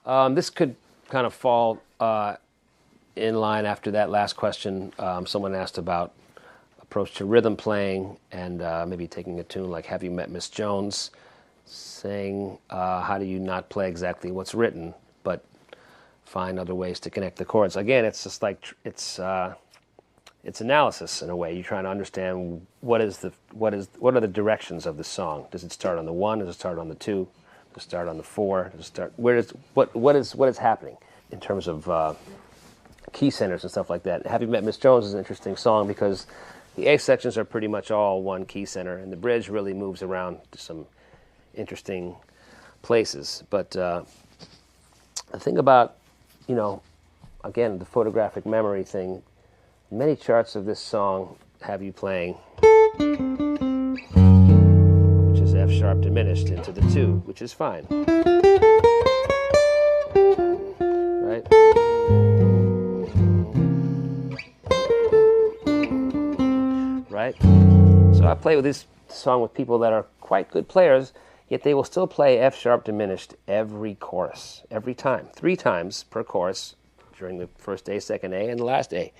This could kind of fall in line after that last question. Someone asked about approach to rhythm playing and maybe taking a tune like Have You Met Miss Jones, saying how do you not play exactly what's written, but find other ways to connect the chords. Again, it's just like it's analysis in a way. You're trying to understand what are the directions of the song. Does it start on the 1? Does it start on the 2? Does it start on the 4? Does it start what is happening in terms of key centers and stuff like that. Have You Met Miss Jones is an interesting song because the A sections are pretty much all one key center, and the bridge really moves around to some interesting places. But the thing about, again, the photographic memory thing, many charts of this song have you playing, which is F sharp diminished into the 2, which is fine. Right? Right? So I play with this song with people that are quite good players, yet they will still play F sharp diminished every chorus, every time, 3 times per chorus during the first A, second A, and the last A.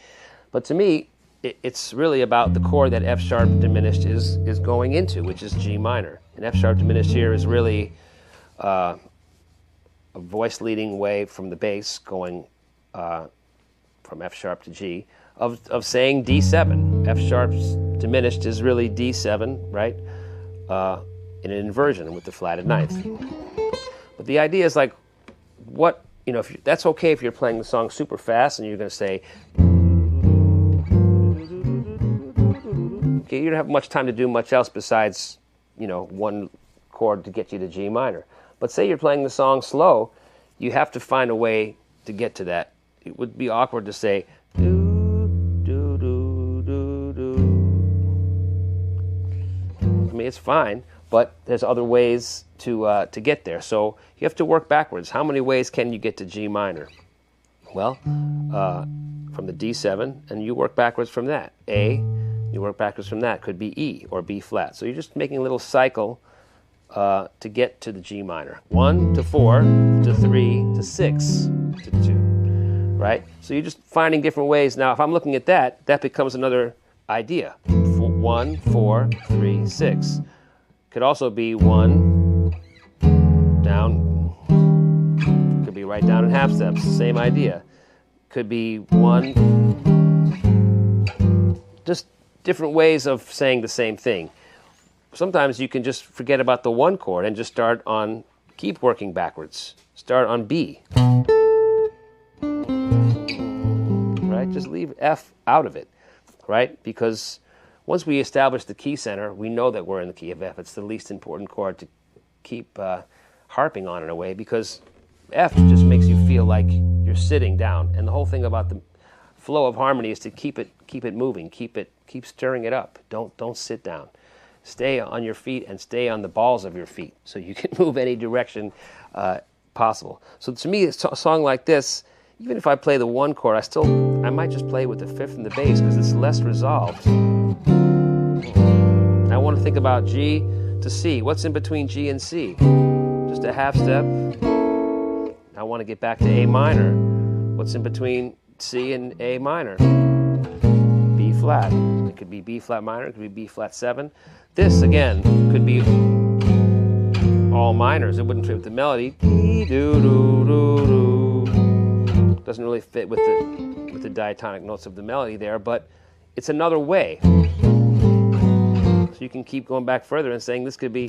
But to me, it's really about the chord that F sharp diminished is going into, which is G minor. And F sharp diminished here is really a voice leading way from the bass going from F sharp to G of saying D7. F sharp diminished is really D7, right? In an inversion with the flatted ninth. But the idea is like, that's okay if you're playing the song super fast and you're going to say, okay, you don't have much time to do much else besides, one chord to get you to G minor. But say you're playing the song slow, you have to find a way to get to that. It would be awkward to say, do, do, do, do, do. I mean, it's fine, but there's other ways to get there. So you have to work backwards. How many ways can you get to G minor? Well, from the D7, and you work backwards from that. A, you work backwards from that. Could be E or B flat. So you're just making a little cycle to get to the G minor. 1 to 4 to 3 to 6 to 2, right? So you're just finding different ways. Now, if I'm looking at that, that becomes another idea. 1, 4, 3, 6. Could also be 1 down. Could be right down in half steps. Same idea. Could be 1. Just different ways of saying the same thing. Sometimes you can just forget about the 1 chord and just keep working backwards. Start on B. Right? Just leave F out of it, right? Because once we establish the key center, we know that we're in the key of F. It's the least important chord to keep harping on in a way, because F just makes you feel like you're sitting down. And the whole thing about the flow of harmony is to keep it moving, keep stirring it up. Don't sit down. Stay on your feet and stay on the balls of your feet so you can move any direction possible. So to me, a song like this, even if I play the 1 chord, I might just play with the 5th and the bass because it's less resolved. I want to think about G to C. What's in between G and C? Just a half step. I want to get back to A minor. What's in between C and A minor? B flat. It could be B flat minor. It could be B flat 7. This, again, could be all minors. It wouldn't fit with the melody. Doesn't really fit with the diatonic notes of the melody there, but it's another way. So you can keep going back further and saying this could be...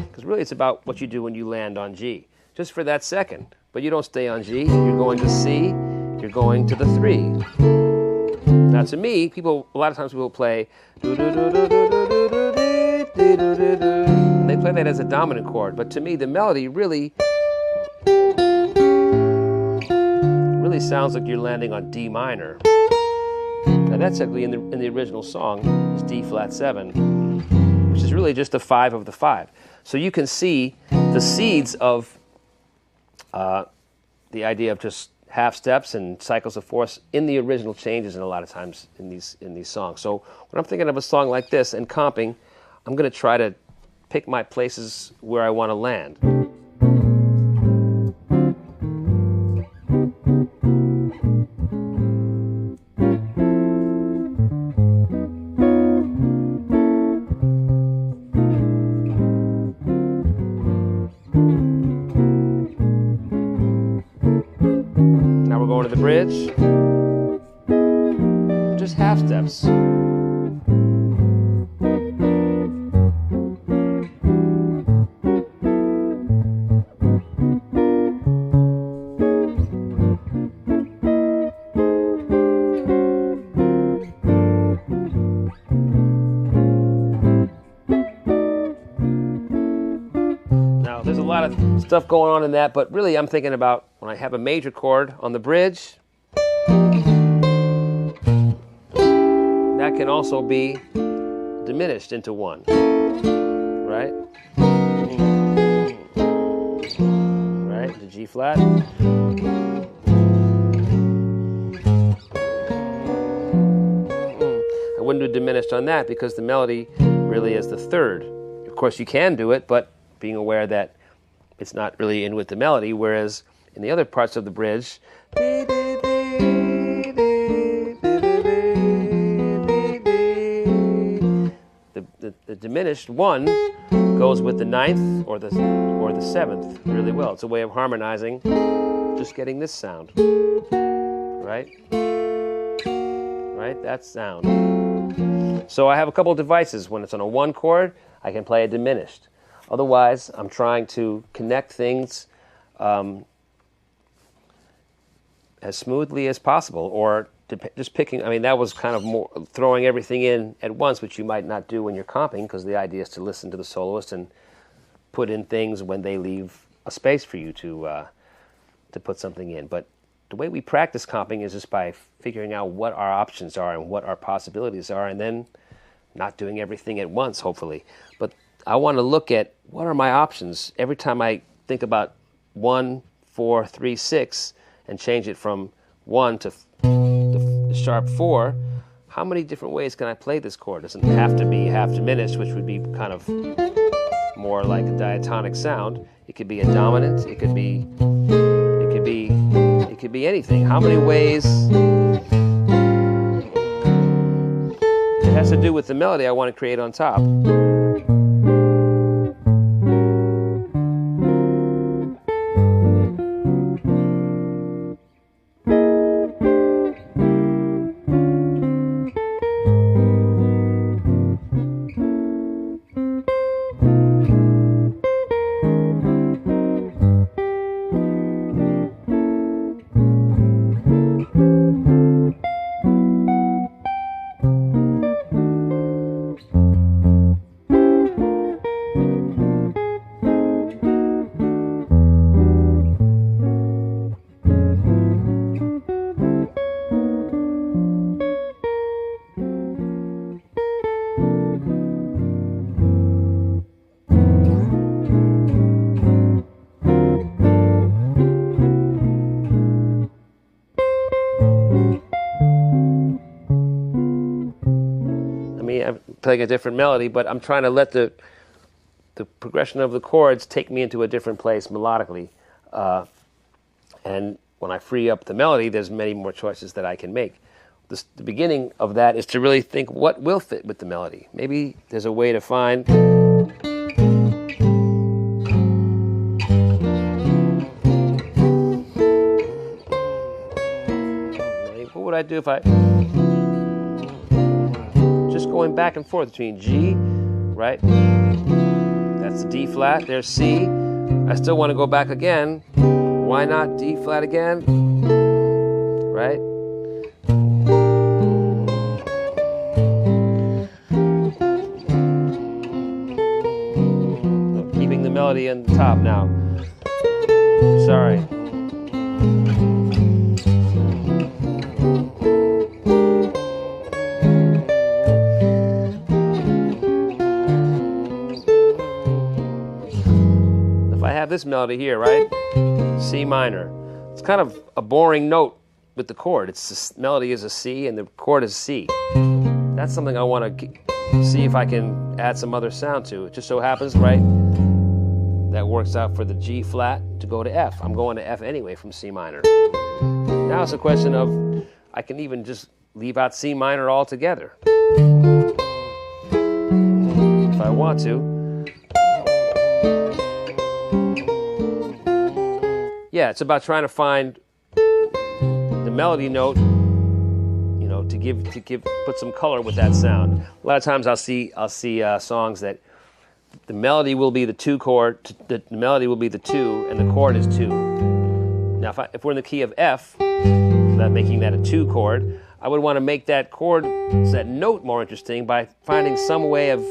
Because really it's about what you do when you land on G. Just for that second. But you don't stay on G. You're going to C. You're going to the 3. Now to me, a lot of times people play... And they play that as a dominant chord. But to me, the melody really sounds like you're landing on D minor. Now that's actually in the original song is D flat 7, which is really just a 5 of the 5. So you can see the seeds of the idea of just half steps and cycles of fourths in the original changes, and a lot of times in these songs. So when I'm thinking of a song like this and comping, I'm going to try to pick my places where I want to land. bridge. Just half steps. Now, there's a lot of stuff going on in that, but really I'm thinking about when I have a major chord on the bridge, that can also be diminished into one, right? Right, the G flat. I wouldn't do diminished on that because the melody really is the third. Of course, you can do it, but being aware that it's not really in with the melody, whereas in the other parts of the bridge, the diminished one goes with the ninth or the seventh really well. It's a way of harmonizing, just getting this sound, right? Right, that sound. So I have a couple of devices. When it's on a one chord, I can play a diminished. Otherwise, I'm trying to connect things as smoothly as possible, or just picking. I mean, that was kind of more throwing everything in at once, which you might not do when you're comping, because the idea is to listen to the soloist and put in things when they leave a space for you to put something in. But the way we practice comping is just by figuring out what our options are and what our possibilities are, and then not doing everything at once, hopefully. But I want to look at what are my options every time I think about 1, 4, 3, 6, and change it from 1 to the sharp 4. How many different ways can I play this chord? It doesn't have to be half diminished, which would be kind of more like a diatonic sound. It could be a dominant. It could be anything. How many ways? It has to do with the melody I want to create on top. I'm playing a different melody, but I'm trying to let the progression of the chords take me into a different place melodically. And when I free up the melody, there's many more choices that I can make. The beginning of that is to really think what will fit with the melody. Maybe there's a way to find... What would I do if I... Just going back and forth between G, right? That's D flat, there's C. I still want to go back again. Why not D flat again? Right? Keeping the melody in the top now. Sorry. This melody here, right? C minor. It's kind of a boring note with the chord. The melody is a C and the chord is C. That's something I want to see if I can add some other sound to. It just so happens, right, that works out for the G flat to go to F. I'm going to F anyway from C minor. Now it's a question of, I can even just leave out C minor altogether if I want to. Yeah, it's about trying to find the melody note, to put some color with that sound. A lot of times I'll see songs that the melody will be the 2 chord, the melody will be the 2, and the chord is 2. Now, if we're in the key of F, making that a 2 chord, I would want to make that chord, that note, more interesting by finding some way of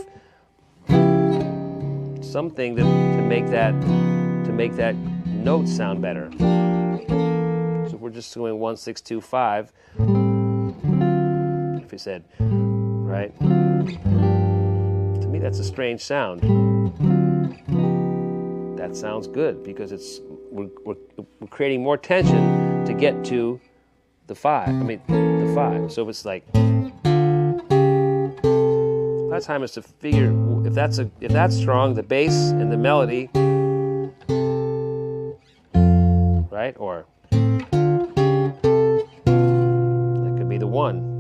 something to make that note sound better. So if we're just doing 1, 6, 2, 5. If we said, right? To me, that's a strange sound. That sounds good because we're creating more tension to get to the 5. The 5. So if it's like, a lot of time is to figure if that's strong, the bass and the melody, right? Or that could be the 1.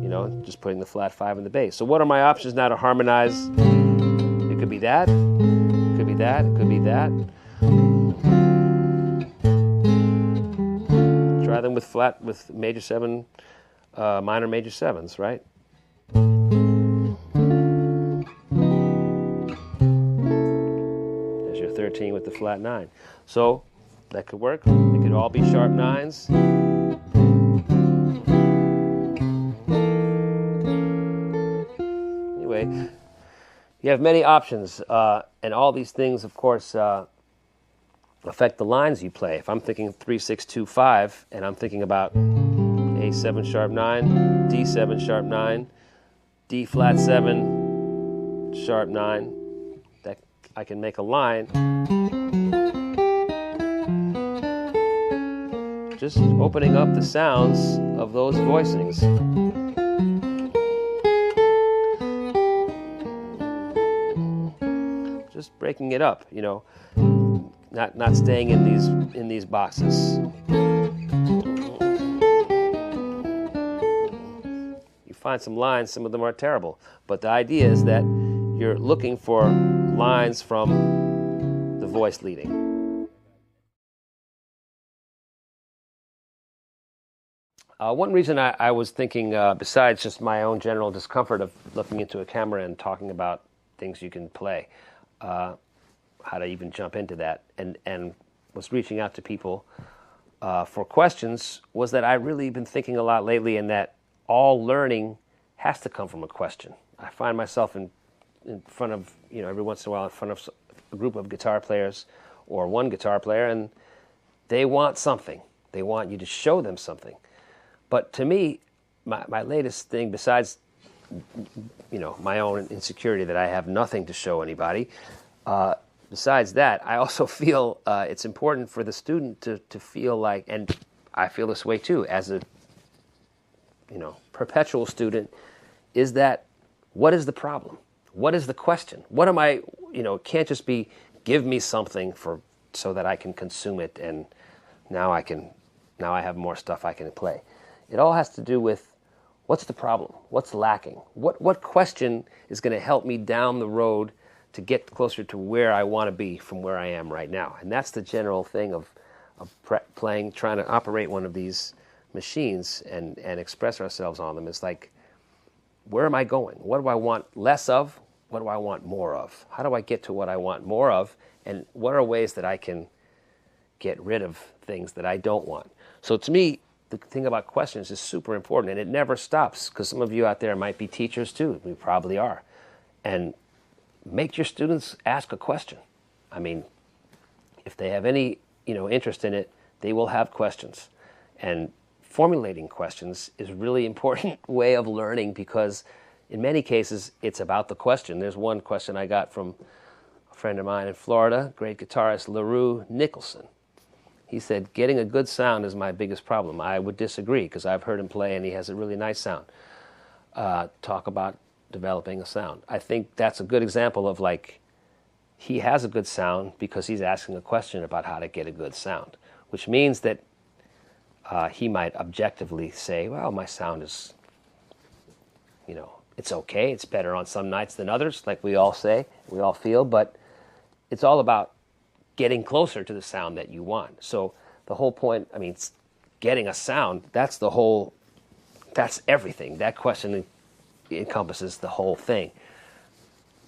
Just putting the flat 5 in the bass. So what are my options now to harmonize? It could be that. It could be that. It could be that. Try them with major 7, minor major 7s, right? There's your 13 with the flat 9. So that could work. They could all be sharp 9s. You have many options, and all these things, of course, affect the lines you play. If I'm thinking 3, 6, 2, 5, and I'm thinking about A7 sharp 9, D7 sharp 9, D flat 7 sharp 9, that I can make a line just opening up the sounds of those voicings. Just breaking it up, not staying in these boxes. You find some lines, some of them are terrible, but the idea is that you're looking for lines from the voice leading. One reason I was thinking, besides just my own general discomfort of looking into a camera and talking about things you can play, how to even jump into that, and was reaching out to people for questions, was that I've really been thinking a lot lately, and that all learning has to come from a question. I find myself in front of, every once in a while in front of a group of guitar players or one guitar player, and they want something. They want you to show them something. But to me, my latest thing, besides my own insecurity that I have nothing to show anybody, besides that, I also feel it's important for the student to feel like, and I feel this way too, as a perpetual student, is that what is the problem? What is the question? What am I, it can't just be give me something so that I can consume it, and now I have more stuff I can play. It all has to do with what's the problem? What's lacking? What question is going to help me down the road to get closer to where I want to be from where I am right now? And that's the general thing of playing, trying to operate one of these machines and express ourselves on them. It's like, where am I going? What do I want less of? What do I want more of? How do I get to what I want more of? And what are ways that I can get rid of things that I don't want? So to me, the thing about questions is super important, and it never stops, because some of you out there might be teachers too. We probably are. And make your students ask a question. I mean, if they have any, interest in it, they will have questions. And formulating questions is a really important way of learning, because in many cases, it's about the question. There's one question I got from a friend of mine in Florida, great guitarist LaRue Nicholson. He said, getting a good sound is my biggest problem. I would disagree, because I've heard him play and he has a really nice sound. Talk about developing a sound. I think that's a good example of, like, he has a good sound because he's asking a question about how to get a good sound, which means that he might objectively say, well, my sound is, it's okay. It's better on some nights than others, like we all say, we all feel, but it's all about getting closer to the sound that you want. So the whole point, getting a sound, that's everything. That question encompasses the whole thing.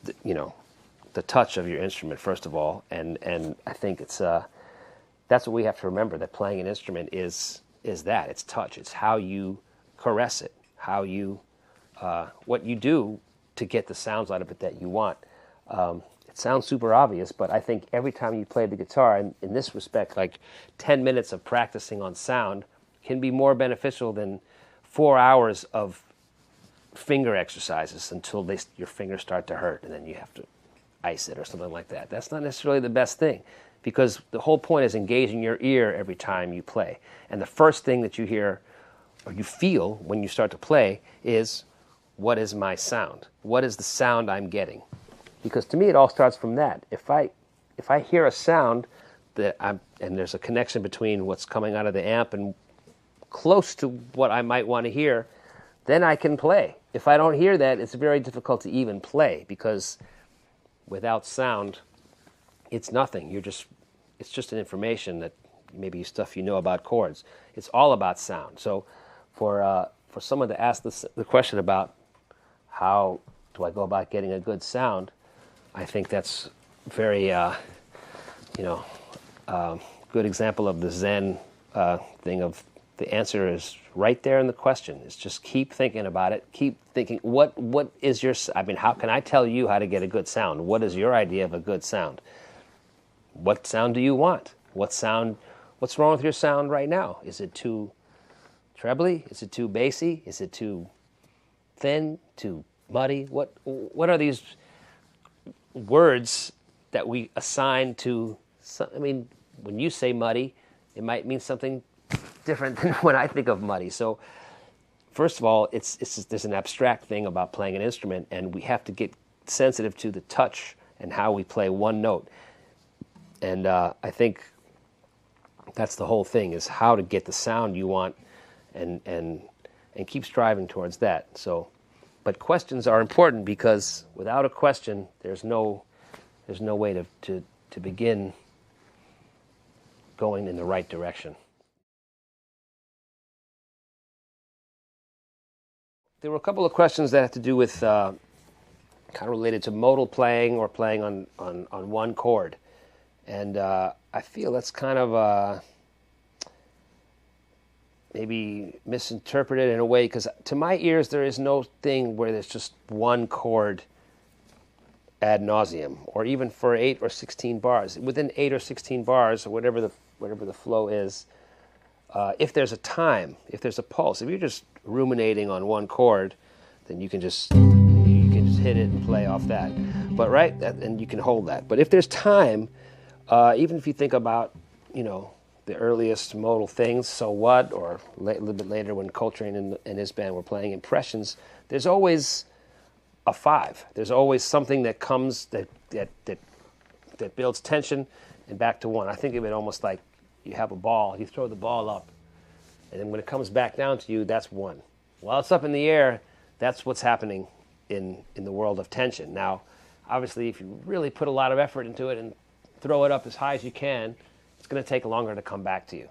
The touch of your instrument, first of all, and I think it's that's what we have to remember, that playing an instrument is that. It's touch. It's how you caress it, how you what you do to get the sounds out of it that you want. It sounds super obvious, but I think every time you play the guitar, and in this respect, like 10 minutes of practicing on sound can be more beneficial than 4 hours of finger exercises until your fingers start to hurt, and then you have to ice it or something like that. That's not necessarily the best thing, because the whole point is engaging your ear every time you play. And the first thing that you hear or you feel when you start to play is, what is my sound? What is the sound I'm getting? Because to me, it all starts from that. If I hear a sound and there's a connection between what's coming out of the amp and close to what I might want to hear, then I can play. If I don't hear that, it's very difficult to even play, because without sound, it's nothing. It's just an information that maybe stuff you know about chords. It's all about sound. So for someone to ask the question about how do I go about getting a good sound, I think that's very good example of the Zen thing of the answer is right there in the question. It's just keep thinking about it. Keep thinking, what is your, how can I tell you how to get a good sound? What is your idea of a good sound? What sound do you want? What's wrong with your sound right now? Is it too trebly? Is it too bassy? Is it too thin? Too muddy? What are these words that we assign to, when you say muddy, it might mean something different than when I think of muddy. So first of all, there's an abstract thing about playing an instrument, and we have to get sensitive to the touch and how we play one note. And I think that's the whole thing, is how to get the sound you want and keep striving towards that. So, but questions are important, because without a question, there's no way to begin going in the right direction. There were a couple of questions that have to do with kind of related to modal playing or playing on one chord. And I feel that's kind of maybe misinterpreted in a way, because to my ears there is no thing where there's just one chord ad nauseum, or even for 8 or 16 bars. Within 8 or 16 bars, or whatever the flow is, if there's a time, if there's a pulse, if you're just ruminating on one chord, then you can just hit it and play off that. But and you can hold that. But if there's time, even if you think about, the earliest modal things, So What, or a little bit later when Coltrane and his band were playing Impressions, there's always a 5. There's always something that comes that builds tension and back to 1. I think of it almost like you have a ball, you throw the ball up, and then when it comes back down to you, that's 1. While it's up in the air, that's what's happening in the world of tension. Now, obviously, if you really put a lot of effort into it and throw it up as high as you can, it's going to take longer to come back to you.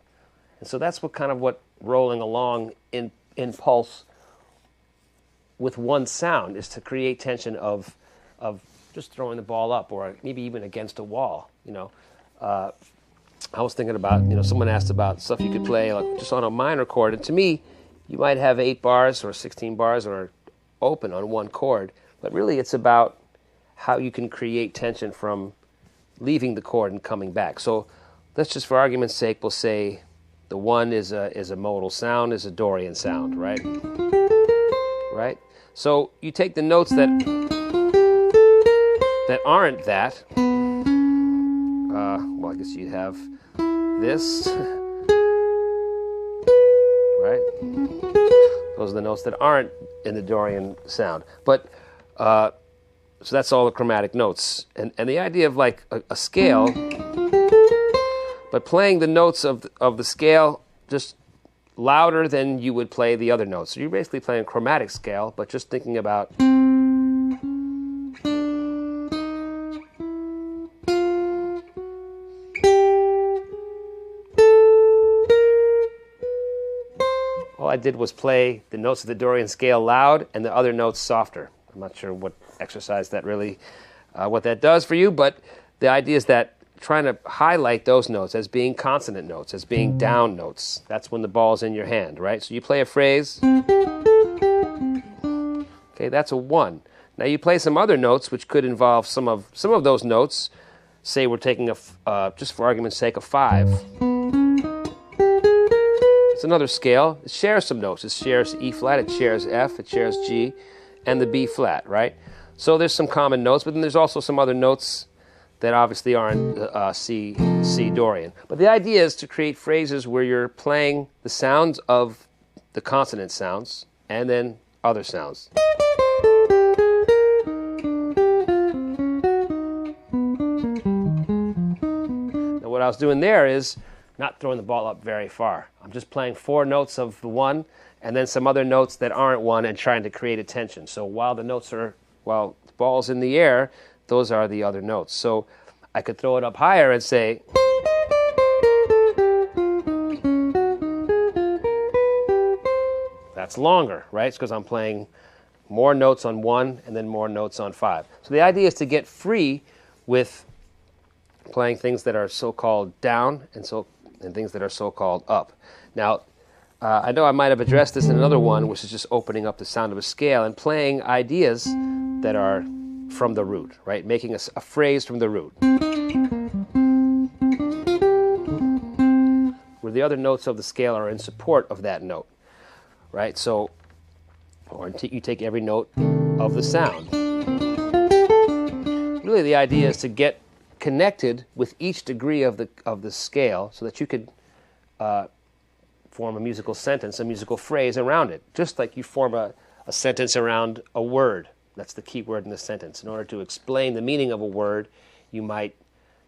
And so that's what rolling along in pulse with one sound is, to create tension of just throwing the ball up, or maybe even against a wall. I was thinking about, someone asked about stuff you could play like just on a minor chord, and to me, you might have 8 bars or 16 bars or open on one chord, but really it's about how you can create tension from leaving the chord and coming back. So let's just, for argument's sake, we'll say the 1 is a modal sound, is a Dorian sound, right? Right? So you take the notes that aren't that. Well, I guess you'd have this, right? Those are the notes that aren't in the Dorian sound. But so that's all the chromatic notes, and the idea of like a scale, but playing the notes of the scale just louder than you would play the other notes. So you're basically playing a chromatic scale, but just thinking about I did was play the notes of the Dorian scale loud and the other notes softer. I'm not sure what exercise that really, what that does for you, but the idea is that trying to highlight those notes as being consonant notes, as being down notes. That's when the ball's in your hand, right? So you play a phrase. Okay, that's a 1. Now you play some other notes which could involve some of those notes. Say we're taking just for argument's sake, a 5. It's another scale. It shares some notes. It shares E flat, it shares F, it shares G, and the B flat, right? So there's some common notes, but then there's also some other notes that obviously aren't C Dorian. But the idea is to create phrases where you're playing the sounds of the consonant sounds and then other sounds. Now what I was doing there is not throwing the ball up very far. I'm just playing 4 notes of the 1 and then some other notes that aren't 1 and trying to create a tension. So while the ball's in the air, those are the other notes. So I could throw it up higher and say, that's longer, right? It's because I'm playing more notes on 1 and then more notes on 5. So the idea is to get free with playing things that are so-called down and things that are so-called up. Now, I know I might have addressed this in another one, which is just opening up the sound of a scale and playing ideas that are from the root, right? Making a phrase from the root, where the other notes of the scale are in support of that note, right? So, or you take every note of the sound. Really, the idea is to get connected with each degree of the scale, so that you could form a musical sentence, a musical phrase around it, just like you form a sentence around a word. That's the key word in the sentence. In order to explain the meaning of a word, you might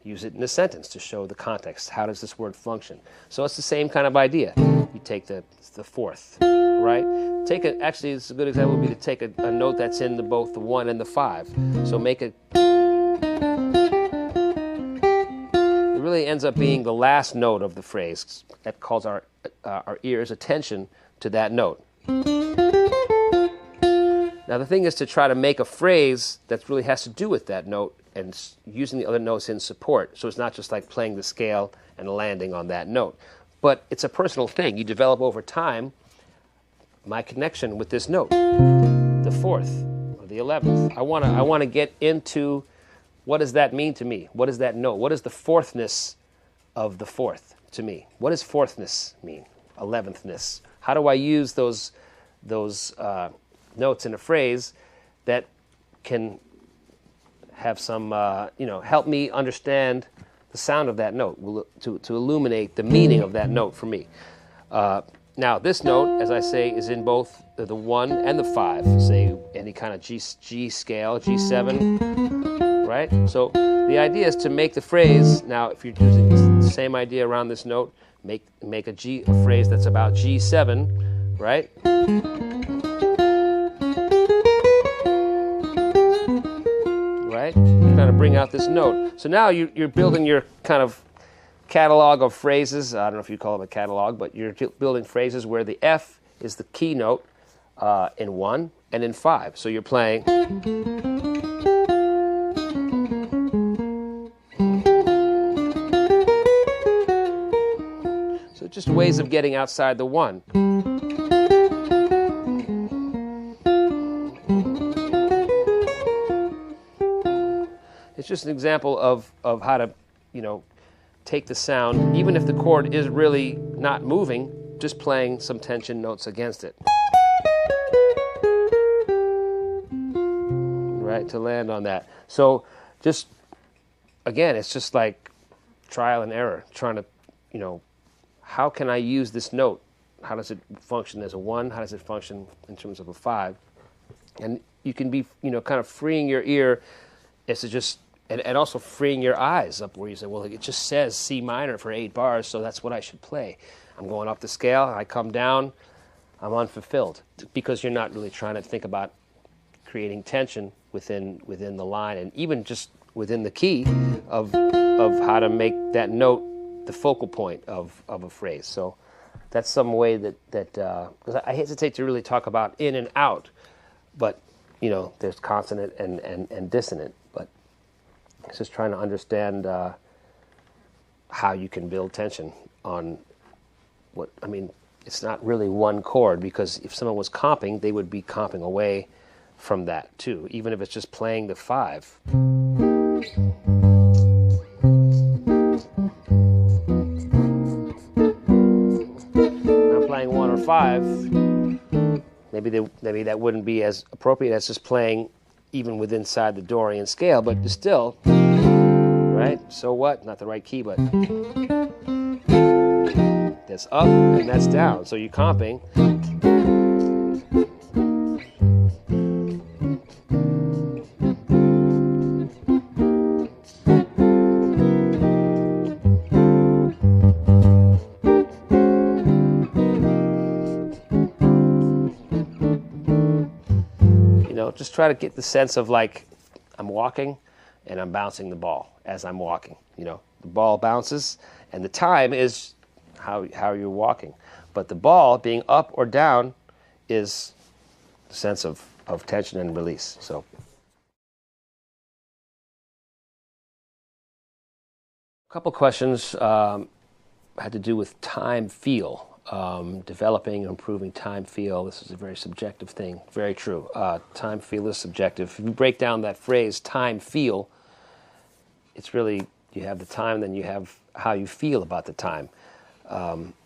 use it in a sentence to show the context. How does this word function? So it's the same kind of idea. You take the 4th, right? Actually, it's a good example would be to take a note that's in both the 1 and the 5. So make it. It really ends up being the last note of the phrase that calls our ears' attention to that note. Now the thing is to try to make a phrase that really has to do with that note and using the other notes in support. So it's not just like playing the scale and landing on that note. But it's a personal thing. You develop over time my connection with this note, the 4th or the 11th. I want to get into what does that mean to me? What does that note? What is the 4thness of the 4th to me? What does 4thness mean? 11thness. How do I use those notes in a phrase that can have some, help me understand the sound of that note, to illuminate the meaning of that note for me. Now, this note, as I say, is in both the 1 and the 5. Say any kind of G scale, G7, right? So the idea is to make the phrase. Now, if you're using the same idea around this note, make a phrase that's about G7, right? Right? Kind of bring out this note. So now you're building your kind of catalog of phrases. I don't know if you call them a catalog, but you're building phrases where the F is the key note in 1 and in 5. So you're playing. So just ways of getting outside the 1. It's just an example of how to, take the sound, even if the chord is really not moving, just playing some tension notes against it. Right, to land on that. So just, again, it's just like trial and error, trying to, how can I use this note? How does it function as a 1? How does it function in terms of a 5? And you can be, kind of freeing your ear as to just, and also freeing your eyes up where you say, well, it just says C minor for 8 bars, so that's what I should play. I'm going up the scale, I come down, I'm unfulfilled. Because you're not really trying to think about creating tension within the line, and even just within the key of how to make that note the focal point of a phrase. So that's some way that because I hesitate to really talk about in and out, but there's consonant and dissonant. But it's just trying to understand how you can build tension on what I mean. It's not really one chord, because if someone was comping, they would be comping away from that too, even if it's just playing the 5. Now playing 1 or 5, maybe that wouldn't be as appropriate as just playing even within inside the Dorian scale, but still, right? So what? Not the right key, but that's up and that's down. So you're comping. Just try to get the sense of like I'm walking and I'm bouncing the ball as I'm walking. The ball bounces and the time is how you're walking. But the ball being up or down is the sense of tension and release. So a couple questions had to do with time feel. Developing and improving time feel. This is a very subjective thing. Very true. Time feel is subjective. If you break down that phrase, time feel, it's really, you have the time, then you have how you feel about the time.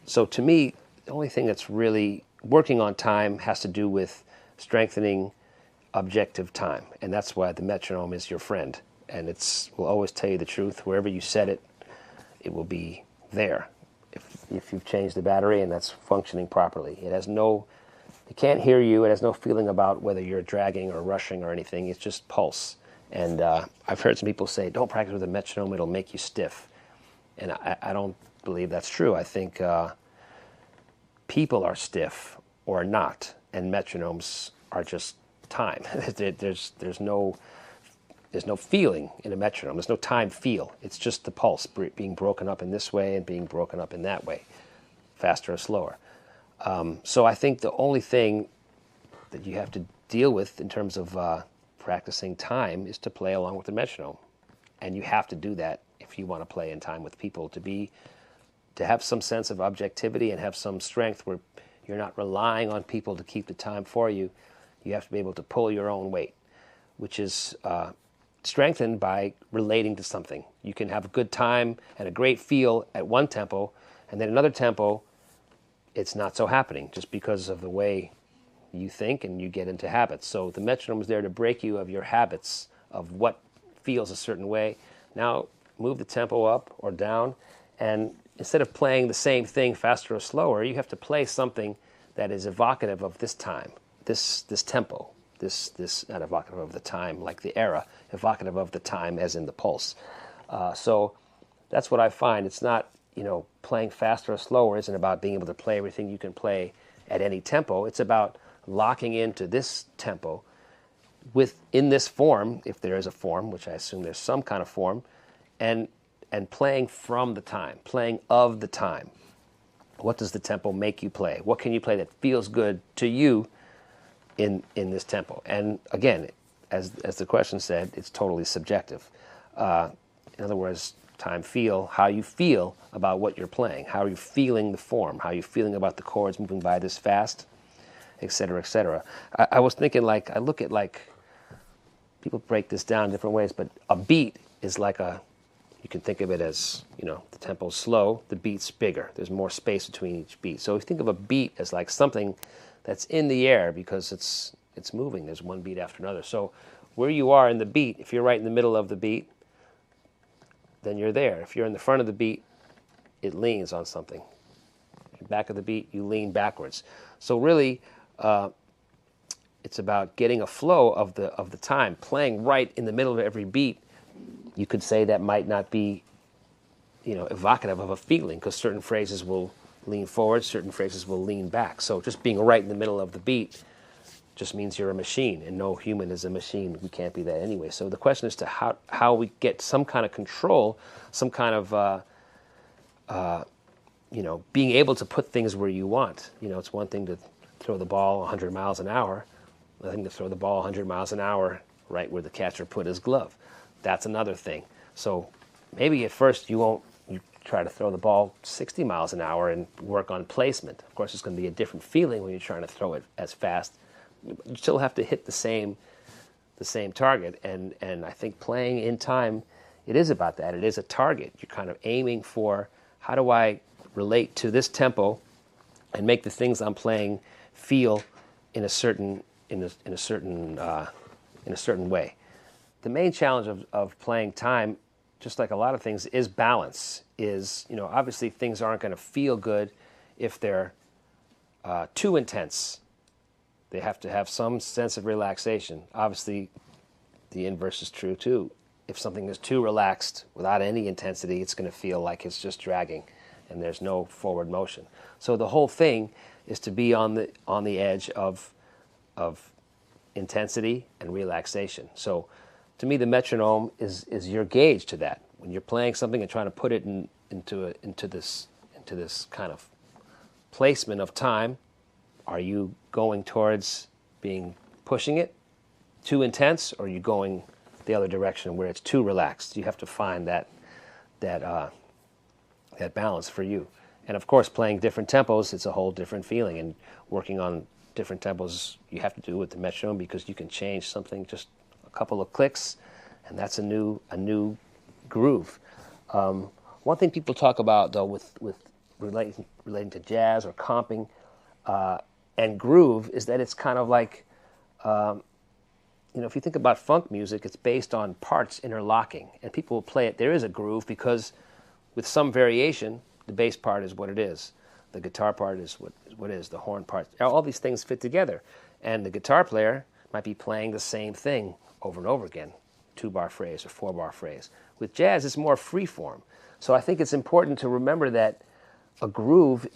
So to me, the only thing that's really working on time has to do with strengthening objective time. And that's why the metronome is your friend. And will always tell you the truth. Wherever you set it, it will be there. If you've changed the battery and that's functioning properly. It can't hear you. It has no feeling about whether you're dragging or rushing or anything. It's just pulse. And I've heard some people say, don't practice with a metronome, it'll make you stiff. And I don't believe that's true. I think people are stiff or not, and metronomes are just time. There's no feeling in a metronome. There's no time feel. It's just the pulse being broken up in this way and being broken up in that way, faster or slower. So I think the only thing that you have to deal with in terms of practicing time is to play along with the metronome. And you have to do that if you want to play in time with people, to have some sense of objectivity and have some strength where you're not relying on people to keep the time for you. You have to be able to pull your own weight, which is strengthened by relating to something. You can have a good time and a great feel at one tempo, and then another tempo, it's not so happening just because of the way you think and you get into habits. So the metronome is there to break you of your habits of what feels a certain way. Now move the tempo up or down, and instead of playing the same thing faster or slower, you have to play something that is evocative of this time, this tempo. This not evocative of the time like the era, evocative of the time as in the pulse. So that's what I find. It's not, playing faster or slower isn't about being able to play everything you can play at any tempo. It's about locking into this tempo in this form, if there is a form, which I assume there's some kind of form, and playing from the time, playing of the time. What does the tempo make you play? What can you play that feels good to you in this tempo? And again, as the question said, it's totally subjective. In other words, time feel, how you feel about what you're playing, how are you feeling the form, how are you feeling about the chords moving by this fast, etc., etc. I was thinking, I look at people break this down different ways, but a beat is you can think of it as, the tempo's slow, the beat's bigger. There's more space between each beat. So if you think of a beat as something that's in the air because it's moving. There's one beat after another. So where you are in the beat, if you're right in the middle of the beat, then you're there. If you're in the front of the beat, it leans on something. Back of the beat, you lean backwards. So really, it's about getting a flow of the time, playing right in the middle of every beat. You could say that might not be, evocative of a feeling, because certain phrases will lean forward, certain phrases will lean back. So just being right in the middle of the beat just means you're a machine, and no human is a machine. We can't be that anyway. So the question is to how we get some kind of control, some kind of being able to put things where you want. It's one thing to throw the ball 100 miles an hour, another thing to throw the ball 100 miles an hour right where the catcher put his glove. That's another thing. So maybe at first you try to throw the ball 60 miles an hour and work on placement. Of course, it's going to be a different feeling when you're trying to throw it as fast. You still have to hit the same target, and I think playing in time, it is about that. It is a target. You're kind of aiming for, how do I relate to this tempo and make the things I'm playing feel in a certain way. The main challenge of playing time, just like a lot of things, is balance. Obviously things aren't going to feel good if they're too intense. They have to have some sense of relaxation. Obviously, the inverse is true too. If something is too relaxed without any intensity, it's going to feel like it's just dragging and there's no forward motion. So the whole thing is to be on the edge of intensity and relaxation. So to me, the metronome is your gauge to that. When you're playing something and trying to put it into this kind of placement of time, are you going towards pushing it too intense, or are you going the other direction where it's too relaxed? You have to find that balance for you. And of course, playing different tempos, it's a whole different feeling. And working on different tempos, you have to do with the metronome, because you can change something just a couple of clicks, and that's a new groove. One thing people talk about, though, with relating to jazz or comping and groove, is that it's kind of like, if you think about funk music, it's based on parts interlocking, and people will play it. There is a groove because, with some variation, the bass part is what it is, the guitar part is what it is, the horn part. All these things fit together, and the guitar player might be playing the same thing over and over again, 2-bar phrase or 4-bar phrase. With jazz, it's more free form. So I think it's important to remember that a groove,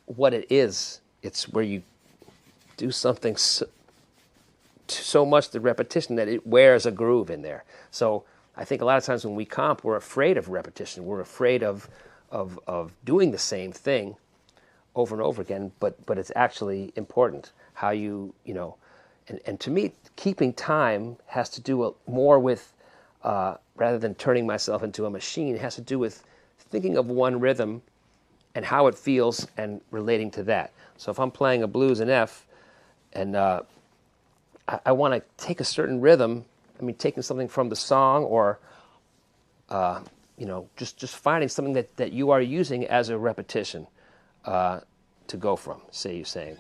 what it is, it's where you do something so much the repetition that it wears a groove in there. So I think a lot of times when we comp, we're afraid of repetition. We're afraid of doing the same thing over and over again, but it's actually important how and to me, keeping time has to do more with, rather than turning myself into a machine, it has to do with thinking of one rhythm and how it feels and relating to that. So if I'm playing a blues in F, and I want to take a certain rhythm, taking something from the song, or just finding something that you are using as a repetition to go from. Say you saying.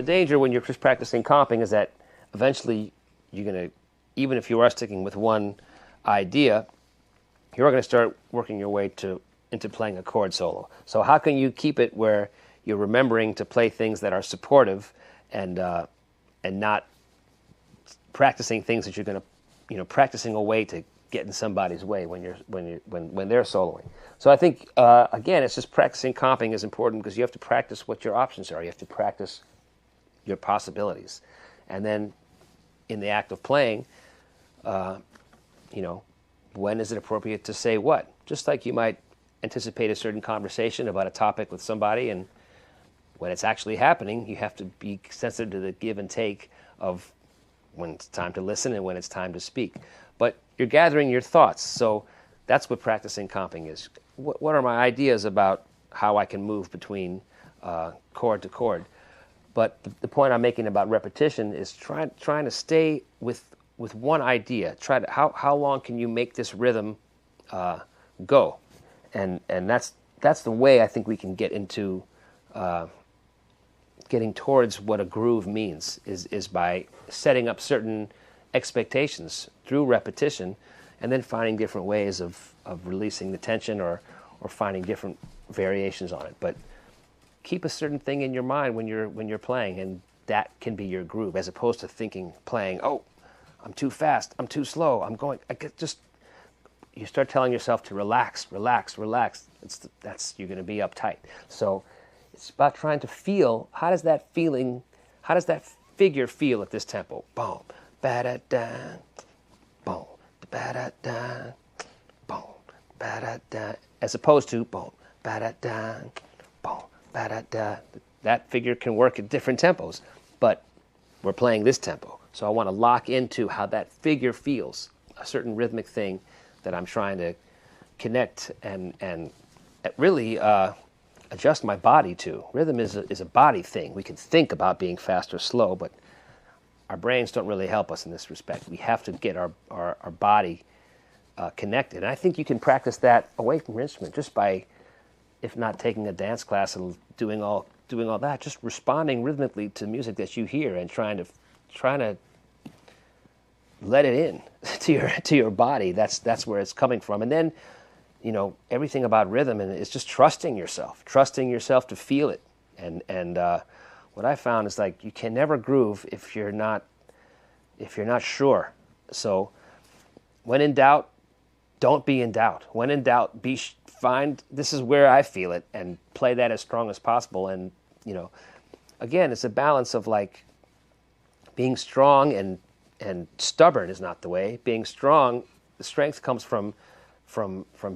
Danger when you're just practicing comping is that eventually you're going to, even if you are sticking with one idea, you're going to start working your way into playing a chord solo. So how can you keep it where you're remembering to play things that are supportive and not practicing things that you're going to, practicing a way to get in somebody's way when they're soloing. So I think again, it's just practicing comping is important, because you have to practice what your options are. You have to practice your possibilities, and then in the act of playing, when is it appropriate to say what? Just like you might anticipate a certain conversation about a topic with somebody, and when it's actually happening, you have to be sensitive to the give and take of when it's time to listen and when it's time to speak. But you're gathering your thoughts, so that's what practicing comping is. What are my ideas about how I can move between chord to chord? But the point I'm making about repetition is trying to stay with one idea. How long can you make this rhythm go? And that's that's the way I think we can get into getting towards what a groove means is by setting up certain expectations through repetition, and then finding different ways of releasing the tension or finding different variations on it. But keep a certain thing in your mind when you're playing, and that can be your groove, as opposed to playing, oh, I'm too fast, I'm too slow, you start telling yourself to relax. You're going to be uptight. So it's about trying to feel, how does that figure feel at this tempo? Boom, ba-da-da, boom, ba-da-da, boom, ba-da-da, as opposed to boom, ba-da-da, boom, ba-da-da. That figure can work at different tempos, but we're playing this tempo. So I want to lock into how that figure feels, a certain rhythmic thing that I'm trying to connect and really adjust my body to. Rhythm is a body thing. We can think about being fast or slow, but our brains don't really help us in this respect. We have to get our body connected. And I think you can practice that away from your instrument just by, if not taking a dance class and doing all that, just responding rhythmically to music that you hear and trying to let it in to your body. That's where it's coming from. And then, everything about rhythm is just trusting yourself to feel it. And what I found is, like, you can never groove if you're not sure. So when in doubt, don't be in doubt. When in doubt, find this is where I feel it, and play that as strong as possible. And again, it's a balance of, like, being strong and stubborn is not the way. Being strong, the strength comes from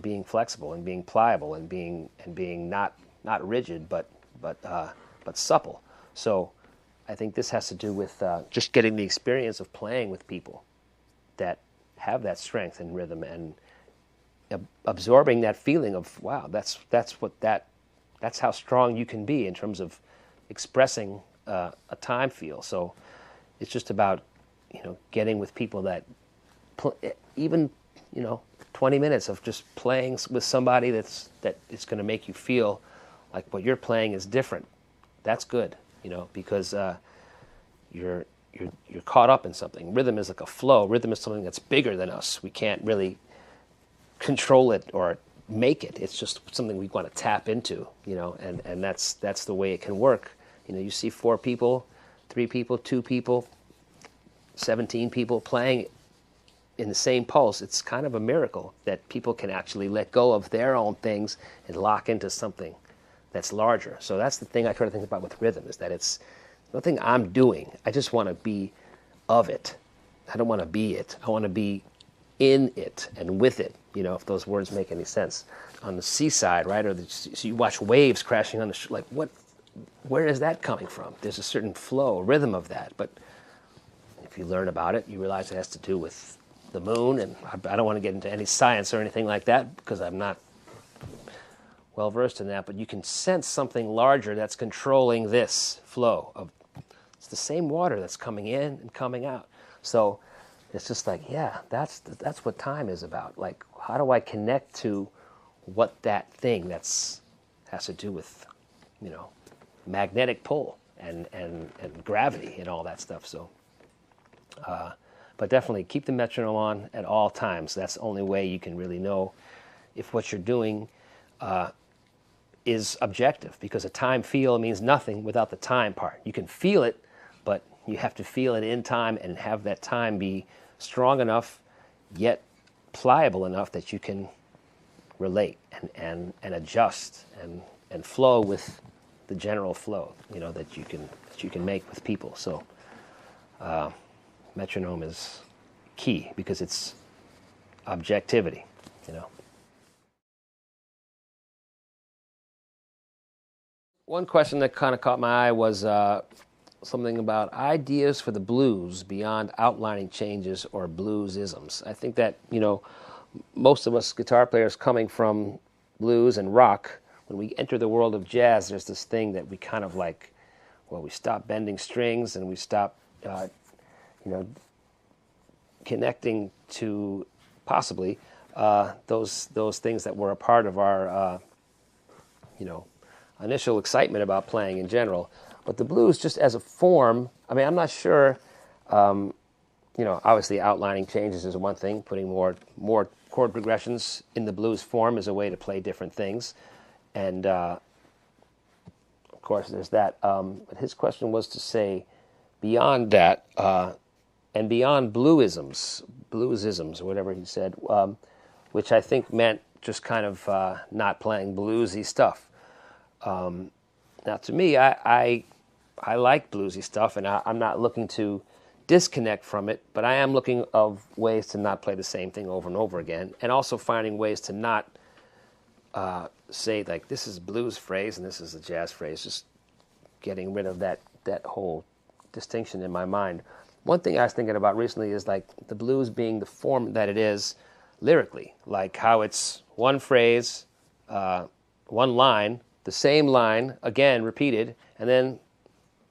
being flexible and being pliable and being not rigid but supple. So I think this has to do with just getting the experience of playing with people that have that strength and rhythm, and absorbing that feeling of, wow, that's how strong you can be in terms of expressing a time feel. So it's just about getting with people that even 20 minutes of just playing with somebody that is going to make you feel like what you're playing is different. That's good, because you're caught up in something. Rhythm is like a flow. Rhythm is something that's bigger than us. We can't really control it or make it. It's just something we want to tap into, and that's the way it can work. You see 4 people, 3 people, 2 people, 17 people playing in the same pulse. It's kind of a miracle that people can actually let go of their own things and lock into something that's larger. So that's the thing I try to think about with rhythm, is that it's nothing I'm doing. I just want to be of it. I don't want to be it. I want to be in it and with it, if those words make any sense. On the seaside, right, so you watch waves crashing on the where is that coming from? There's a certain flow, rhythm of that, but if you learn about it, you realize it has to do with the moon, and I don't want to get into any science or anything like that because I'm not well versed in that, but you can sense something larger that's controlling this flow. It's the same water that's coming in and coming out. So it's just like, yeah, that's what time is about. Like, how do I connect to what that thing has to do with, magnetic pull and gravity and all that stuff. So but definitely keep the metronome on at all times. That's the only way you can really know if what you're doing is objective, because a time feel means nothing without the time part. You can feel it, but you have to feel it in time and have that time be strong enough yet pliable enough that you can relate and adjust and flow with the general flow, that you can make with people. So metronome is key because it's objectivity, One question that kind of caught my eye was something about ideas for the blues beyond outlining changes or bluesisms. I think that, most of us guitar players coming from blues and rock, when we enter the world of jazz, there's this thing that we kind of we stop bending strings and we stop, connecting to possibly those things that were a part of our initial excitement about playing in general. But the blues, just as a form, I mean, I'm not sure. Obviously outlining changes is one thing. Putting more chord progressions in the blues form is a way to play different things, and of course there's that. But his question was to say, beyond that, and beyond bluesisms, or whatever he said, which I think meant just kind of not playing bluesy stuff. Now, to me, I like bluesy stuff, and I'm not looking to disconnect from it, but I am looking of ways to not play the same thing over and over again, and also finding ways to not say, like, this is a blues phrase and this is a jazz phrase, just getting rid of that whole distinction in my mind. One thing I was thinking about recently is, like, the blues being the form that it is lyrically, like how it's one phrase, one line, the same line, again, repeated, and then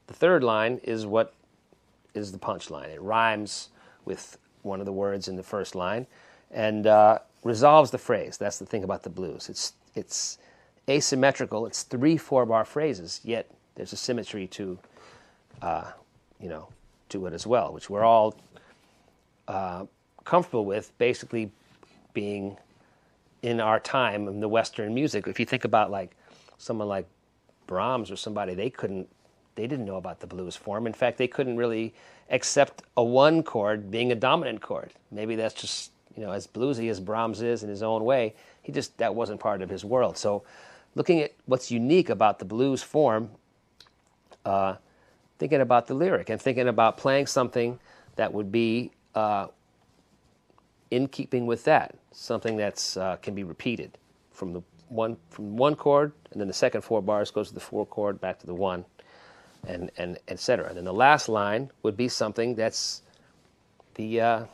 the third line is what is the punchline. It rhymes with one of the words in the first line and resolves the phrase. That's the thing about the blues. It's asymmetrical. It's 3 4-bar phrases, yet there's a symmetry to it as well, which we're all comfortable with, basically being in our time in the Western music. If you think about, like, someone like Brahms or somebody, they didn't know about the blues form. In fact, they couldn't really accept a 1 chord being a dominant chord. Maybe that's just, as bluesy as Brahms is in his own way, that wasn't part of his world. So looking at what's unique about the blues form, thinking about the lyric and thinking about playing something that would be in keeping with that, something that's can be repeated from one chord, and then the second 4 bars goes to the 4 chord, back to the 1, and et cetera. And then the last line would be something that's the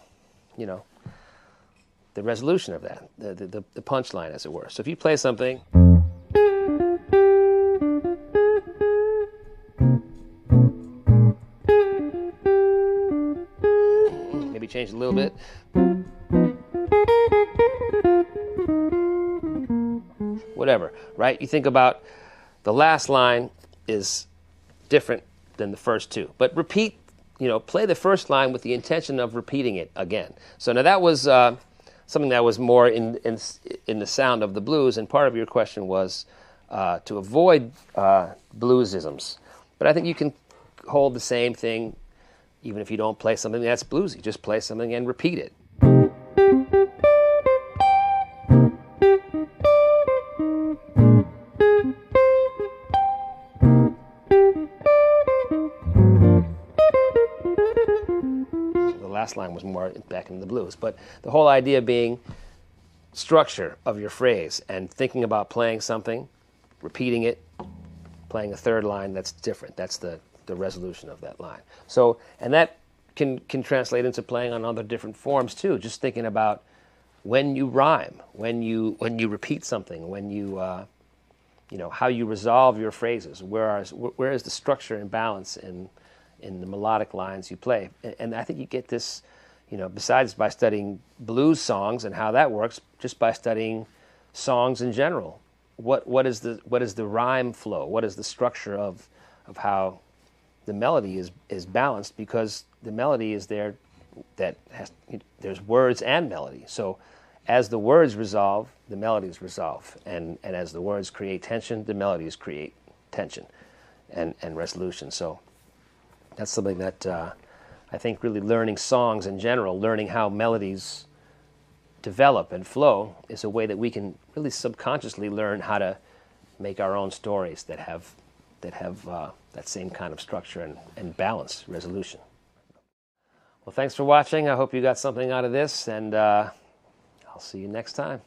the resolution of that, the punchline, as it were. So if you play something, maybe change it a little bit. Whatever, right? You think about the last line is different than the first 2, but repeat, play the first line with the intention of repeating it again. So now that was something that was more in the sound of the blues, and part of your question was to avoid bluesisms. But I think you can hold the same thing even if you don't play something that's bluesy. Just play something and repeat it. Last line was more back in the blues, but the whole idea being structure of your phrase and thinking about playing something, repeating it, playing a third line that's different. That's the resolution of that line. So, and that can translate into playing on other different forms too. Just thinking about when you rhyme, when you repeat something, when you how you resolve your phrases. Where is the structure and balance in the melodic lines you play? And I think you get this, besides by studying blues songs and how that works, just by studying songs in general. What is the rhyme flow? What is the structure of how the melody is balanced? Because the melody is there, there's words and melody. So as the words resolve, the melodies resolve, and as the words create tension, the melodies create tension and resolution. So that's something that I think really learning songs in general, learning how melodies develop and flow, is a way that we can really subconsciously learn how to make our own stories that have that same kind of structure and balance, resolution. Well, thanks for watching. I hope you got something out of this, and I'll see you next time.